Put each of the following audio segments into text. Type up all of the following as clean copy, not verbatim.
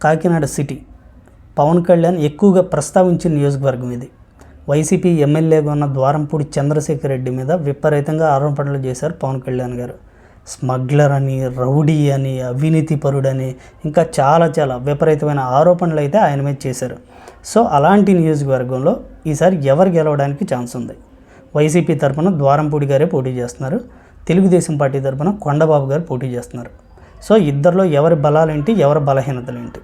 Kakinada city Pawan Kalyan ఎక్కువగా ప్రస్తావించిన నియోజకవర్గం ఇది. వైసీపీ ఎమ్మెల్యేగా ఉన్న ద్వారంపూడి చంద్రశేఖర్ రెడ్డి మీద విపరీతంగా ఆరోపణలు చేశారు పవన్ కళ్యాణ్ గారు. స్మగ్లర్ అని, రౌడీ అని, అవినీతి పరుడని, ఇంకా చాలా విపరీతమైన ఆరోపణలు అయితే ఆయన మీద చేశారు. సో అలాంటి నియోజకవర్గంలో ఈసారి ఎవరు గెలవడానికి ఛాన్స్ ఉంది? వైసీపీ తరఫున ద్వారంపూడి గారే పోటీ చేస్తున్నారు, తెలుగుదేశం పార్టీ తరఫున కొండబాబు గారు పోటీ చేస్తున్నారు. సో ఇద్దరిలో ఎవరి బలాలేంటి, ఎవరి బలహీనతలేంటి?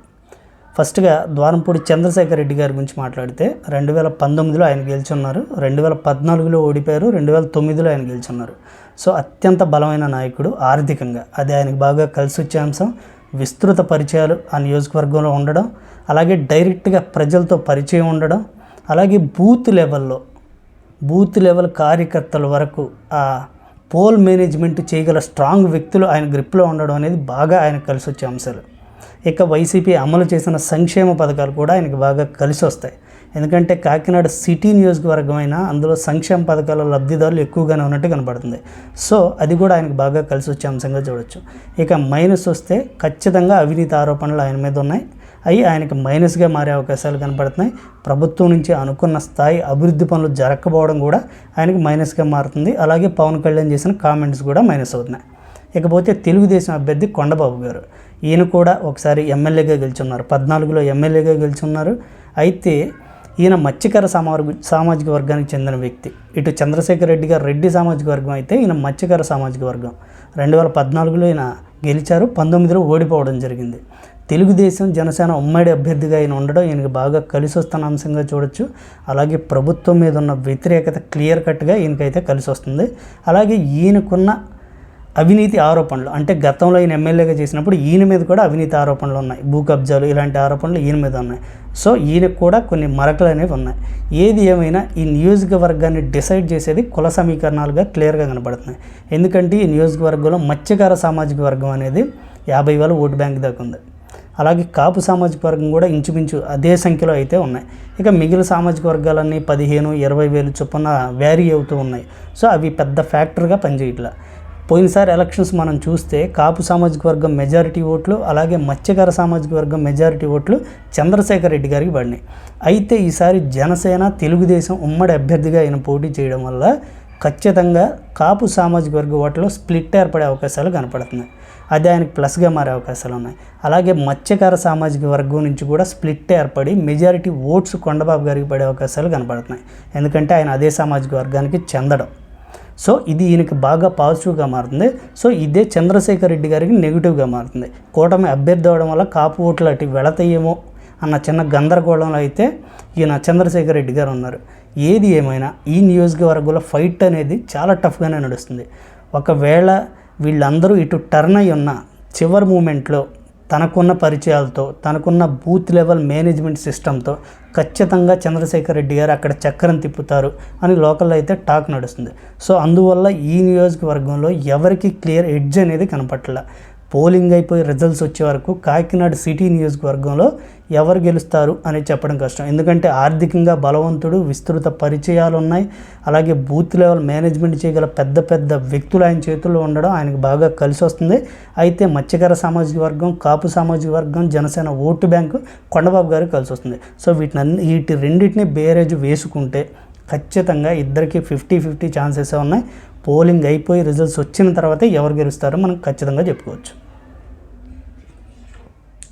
ఫస్ట్గా ద్వారంపూడి చంద్రశేఖర్ రెడ్డి గారి గురించి మాట్లాడితే 2019లో ఆయన గెలుచున్నారు, 2014లో ఓడిపోయారు, 2009లో ఆయన గెలుచున్నారు. సో అత్యంత బలమైన నాయకుడు ఆర్థికంగా, అది ఆయనకు బాగా కలిసి వచ్చే అంశం. విస్తృత పరిచయాలు ఆ నియోజకవర్గంలో ఉండడం, అలాగే డైరెక్ట్గా ప్రజలతో పరిచయం ఉండడం, అలాగే బూత్ లెవెల్ కార్యకర్తల వరకు ఆ పోల్ మేనేజ్మెంట్ చేయగల స్ట్రాంగ్ వ్యక్తులు ఆయన గ్రిప్లో ఉండడం అనేది బాగా ఆయనకు కలిసి వచ్చే అంశాలు. ఇక వైసీపీ అమలు చేసిన సంక్షేమ పథకాలు కూడా ఆయనకు బాగా కలిసి వస్తాయి. ఎందుకంటే కాకినాడ సిటీ నియోజకవర్గం అయినా అందులో సంక్షేమ పథకాల లబ్ధిదారులు ఎక్కువగానే ఉన్నట్టు కనబడుతుంది. సో అది కూడా ఆయనకు బాగా కలిసి వచ్చే అంశంగా చూడొచ్చు. ఇక మైనస్ వస్తే ఖచ్చితంగా అవినీతి ఆరోపణలు ఆయన మీద ఉన్నాయి, అవి ఆయనకు మైనస్గా మారే అవకాశాలు కనపడుతున్నాయి. ప్రభుత్వం నుంచి అనుకున్న స్థాయి అభివృద్ధి పనులు జరగకపోవడం కూడా ఆయనకు మైనస్గా మారుతుంది. అలాగే పవన్ కళ్యాణ్ చేసిన కామెంట్స్ కూడా మైనస్ అవుతున్నాయి. ఇకపోతే తెలుగుదేశం అభ్యర్థి కొండబాబు గారు, ఈయన కూడా ఒకసారి ఎమ్మెల్యేగా గెలుచున్నారు, 14లో ఎమ్మెల్యేగా గెలుచున్నారు. అయితే ఈయన మత్స్యకార సామాజిక వర్గానికి చెందిన వ్యక్తి. ఇటు చంద్రశేఖర్ రెడ్డి గారు రెడ్డి సామాజిక వర్గం అయితే ఈయన మత్స్యకార సామాజిక వర్గం. 2014లో ఈయన గెలిచారు, 19లో ఓడిపోవడం జరిగింది. తెలుగుదేశం జనసేన ఉమ్మడి అభ్యర్థిగా ఆయన ఉండడం ఈయనకి బాగా కలిసి వస్తున్న అంశంగా చూడొచ్చు. అలాగే ప్రభుత్వం మీద ఉన్న వ్యతిరేకత క్లియర్ కట్గా ఈయనకైతే కలిసి వస్తుంది. అలాగే ఈయనకున్న అవినీతి ఆరోపణలు, అంటే గతంలో ఈయన ఎమ్మెల్యేగా చేసినప్పుడు ఈయన మీద కూడా అవినీతి ఆరోపణలు ఉన్నాయి, భూ కబ్జాలు ఇలాంటి ఆరోపణలు ఈయన మీద ఉన్నాయి. సో ఈయనకు కూడా కొన్ని మరకలు అనేవి ఉన్నాయి. ఏది ఏమైనా ఈ నియోజకవర్గాన్ని డిసైడ్ చేసేది కుల సమీకరణాలుగా క్లియర్గా కనబడుతున్నాయి. ఎందుకంటే ఈ నియోజకవర్గంలో మత్స్యకార సామాజిక వర్గం అనేది 50,000 ఓటు బ్యాంక్ దాకా ఉంది. అలాగే కాపు సామాజిక వర్గం కూడా ఇంచుమించు అదే సంఖ్యలో అయితే ఉన్నాయి. ఇక మిగిలిన సామాజిక వర్గాలన్నీ 15,000-20,000 చొప్పున వ్యారీ అవుతూ ఉన్నాయి. సో అవి పెద్ద ఫ్యాక్టర్గా పనిచేయట్లా. పోయినసారి ఎలక్షన్స్ మనం చూస్తే కాపు సామాజిక వర్గం మెజారిటీ ఓట్లు, అలాగే మత్స్యకార సామాజిక వర్గం మెజారిటీ ఓట్లు చంద్రశేఖర్ రెడ్డి గారికి పడినాయి. అయితే ఈసారి జనసేన తెలుగుదేశం ఉమ్మడి అభ్యర్థిగా ఆయన పోటీ చేయడం వల్ల ఖచ్చితంగా కాపు సామాజిక వర్గ ఓట్లలో స్ప్లిట్ ఏర్పడే అవకాశాలు కనపడుతున్నాయి. అది ఆయనకు ప్లస్గా మారే అవకాశాలు ఉన్నాయి. అలాగే మత్స్యకార సామాజిక వర్గం నుంచి కూడా స్ప్లిట్ ఏర్పడి మెజారిటీ ఓట్స్ కొండబాబు గారికి పడే అవకాశాలు కనపడుతున్నాయి. ఎందుకంటే ఆయన అదే సామాజిక వర్గానికి చెందడం. సో ఇది ఈయనకి బాగా పాజిటివ్గా మారుతుంది. సో ఇదే చంద్రశేఖర్ రెడ్డి గారికి నెగిటివ్గా మారుతుంది. కూటమి అభ్యర్థి అవడం వల్ల కాపు ఓట్లు అటు వెళతాయేమో అన్న చిన్న గందరగోళంలో అయితే ఈయన చంద్రశేఖర్ రెడ్డి గారు ఉన్నారు. ఏది ఏమైనా ఈ నియోజకవర్గంలో ఫైట్ అనేది చాలా టఫ్గానే నడుస్తుంది. ఒకవేళ వీళ్ళందరూ ఇటు టర్న్ అయి ఉన్న చివరి మూమెంట్లో తనకున్న పరిచయాలతో, తనకున్న బూత్ లెవెల్ మేనేజ్మెంట్ సిస్టంతో ఖచ్చితంగా చంద్రశేఖర్ రెడ్డి గారు అక్కడ చక్రం తిప్పుతారు అని లోకల్లో అయితే టాక్ నడుస్తుంది. సో అందువల్ల ఈ నియోజకవర్గంలో ఎవరికి క్లియర్ ఎడ్జ్ అనేది కనపట్ల. పోలింగ్ అయిపోయి రిజల్ట్స్ వచ్చే వరకు కాకినాడ సిటీ నియోజకవర్గంలో ఎవరు గెలుస్తారు అని చెప్పడం కష్టం. ఎందుకంటే ఆర్థికంగా బలవంతుడు, విస్తృత పరిచయాలు ఉన్నాయి, అలాగే బూత్ లెవెల్ మేనేజ్మెంట్ చేయగల పెద్ద వ్యక్తులు ఆయన చేతుల్లో ఉండడం ఆయనకు బాగా కలిసి వస్తుంది. అయితే మత్స్యకార సామాజిక వర్గం, కాపు సామాజిక వర్గం, జనసేన ఓటు బ్యాంకు కొండబాబు గారికి కలిసి వస్తుంది. సో వీటి రెండింటిని బేరేజ్ వేసుకుంటే ఖచ్చితంగా ఇద్దరికి 50-50 ఛాన్సెస్ ఉన్నాయి. పోలింగ్ అయిపోయి రిజల్ట్స్ వచ్చిన తర్వాతే ఎవరు గెలుస్తారో మనం ఖచ్చితంగా చెప్పుకోవచ్చు.